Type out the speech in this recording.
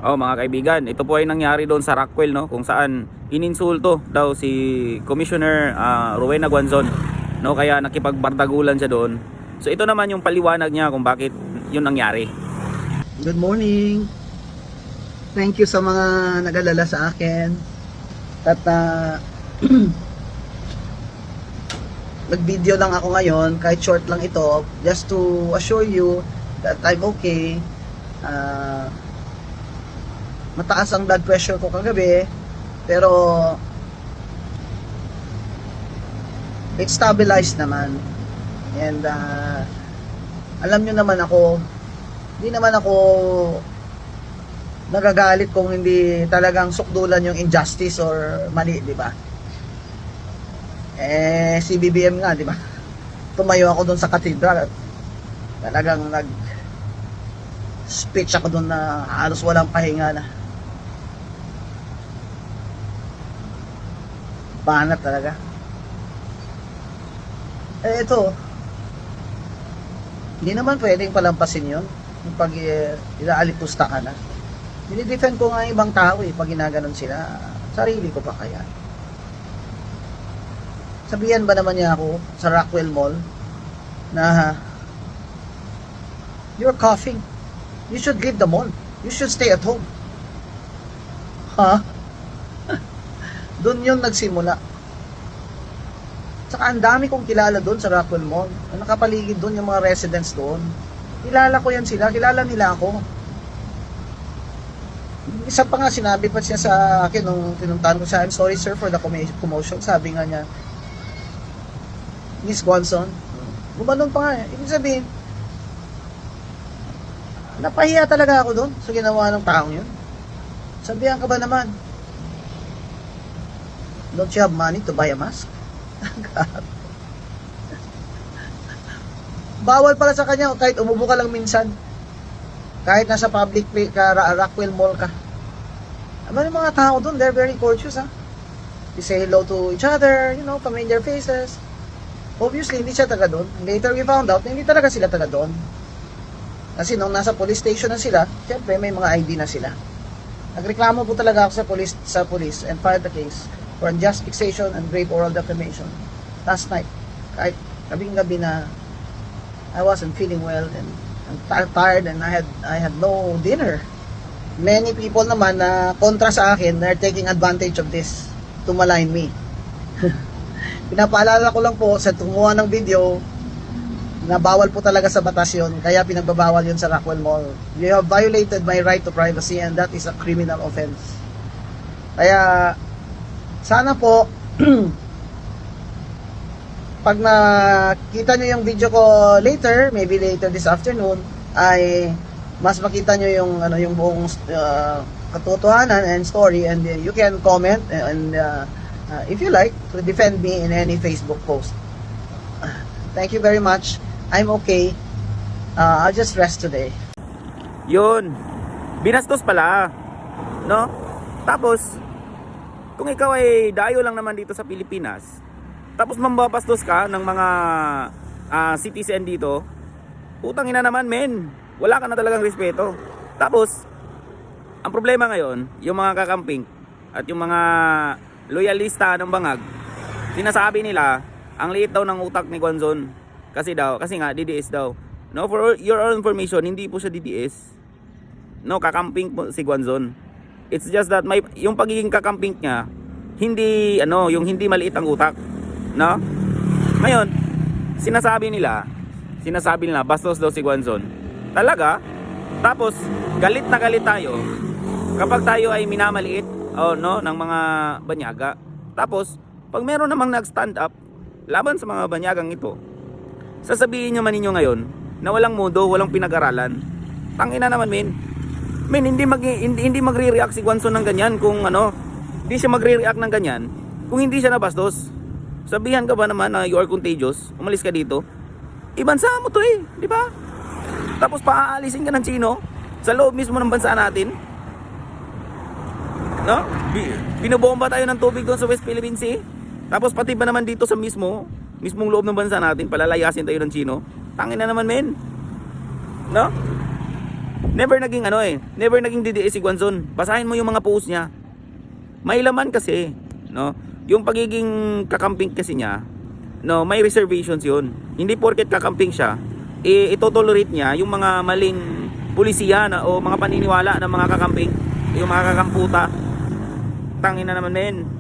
Oh, mga kaibigan, ito po ay nangyari doon sa Rockwell, no, kung saan ininsulto daw si Commissioner Rowena Guanzon, no, kaya nakipagbardagulan siya doon. So ito naman yung paliwanag niya kung bakit yun nangyari. Good morning. Thank you sa mga nag-alala sa akin. At nag-video lang ako ngayon, kahit short lang ito, just to assure you that I'm okay. Mataas ang blood pressure ko kagabi, pero it's stabilized naman. And alam nyo naman ako, hindi naman ako nagagalit kung hindi talagang sukdulan yung injustice or mali, di ba? Si BBM nga, di ba? Tumayo ako doon sa cathedral at talagang speech ako doon na halos walang pahinga na. Banat talaga. Ito, hindi naman pwedeng palampasin yun pag ilaalipusta ka na. Dinidefend ko nga ibang tao pag ginaganon sila, sarili ko pa kaya. Sabihan ba naman niya ako sa Rockwell Mall na you're coughing, you should leave the mall, you should stay at home. Ha? Doon yun nagsimula. Saka ang dami kong kilala doon sa Rockwell Mall. Nakapaligid doon yung mga residents doon. Kilala ko yan sila, kilala nila ako. Isa pa nga sinabi pa siya sa akin nung tinuntahan ko siya, I'm sorry sir for the commotion. Sabi nga niya, Miss Guanzon, gumanon pa nga. Ibig sabihin, napahiya talaga ako doon sa ginawa ng taong yun. Sabihan ka ba naman, don't you have money to buy a mask? Bawal pala sa kanya kahit umubo ka lang minsan, kahit nasa public place ka, Rockwell Mall ka. Ano yung mga tao doon, they're very courteous, ha? They say hello to each other, you know, familiar faces. Obviously hindi siya taga doon. Later we found out hindi talaga sila taga doon, kasi nung nasa police station na sila, syempre may mga ID na sila. Nagreklamo po talaga ako sa police and filed the case for unjust fixation and grave oral defamation last night. Kahit gabing-gabi na I wasn't feeling well and I'm tired and I had no dinner. Many people naman na kontra sa akin, they're taking advantage of this to malign me. Pinapaalala ko lang po sa tumuha ng video na bawal po talaga sa batas yun, kaya pinagbabawal yun sa Rockwell Mall. You have violated my right to privacy and that is a criminal offense. Kaya sana po pag nakita nyo yung video ko later, maybe later this afternoon, ay mas makita nyo yung yung buong katotohanan and story, and you can comment and if you like to defend me in any Facebook post. Thank you very much. I'm okay. I'll just rest today. Yun, binastos pala, no? Tapos kung ikaw ay dayo lang naman dito sa Pilipinas, tapos mambabastos ka ng mga citizen dito, putang ina naman men, wala ka na talagang respeto. Tapos ang problema ngayon, yung mga kakamping at yung mga loyalista ng bangag, sinasabi nila ang liit daw ng utak ni Guanzon kasi nga DDS daw. No, for your own information, hindi po siya DDS. No, kakamping po si Guanzon. It's just that yung pagiging kakamping niya, hindi yung hindi maliit ang utak, no? Ngayon, sinasabi nila bastos daw si Guanzon. Talaga? Tapos galit na galit tayo kapag tayo ay minamaliit ng mga banyaga. Tapos pag meron namang nag-stand up laban sa mga banyagang ito, sasabihin naman ninyo ngayon na walang mundo, walang pinag-aralan. Tangina naman hindi magre-react si Guanzon ng ganyan kung hindi siya magre-react ng ganyan kung hindi siya nabastos. Sabihan ka ba naman na you are contagious, umalis ka dito, ibansa mo to di ba? Tapos paaalisin ka ng Chino sa loob mismo ng bansa natin, no? Binobomba tayo ng tubig doon sa West Philippine Sea, tapos pati ba naman dito sa mismong loob ng bansa natin palalayasin tayo ng Chino. Tangina naman no? Never naging ano eh, never naging DDS si Guanzon. Basahin mo yung mga post niya. May laman kasi, no? Yung pagiging kakamping kasi niya, no, may reservations 'yun. Hindi porket kakamping siya, itotolerate niya yung mga maling pulisiya na, o mga paniniwala ng mga kakamping, yung mga kakamputa. Tangina naman men.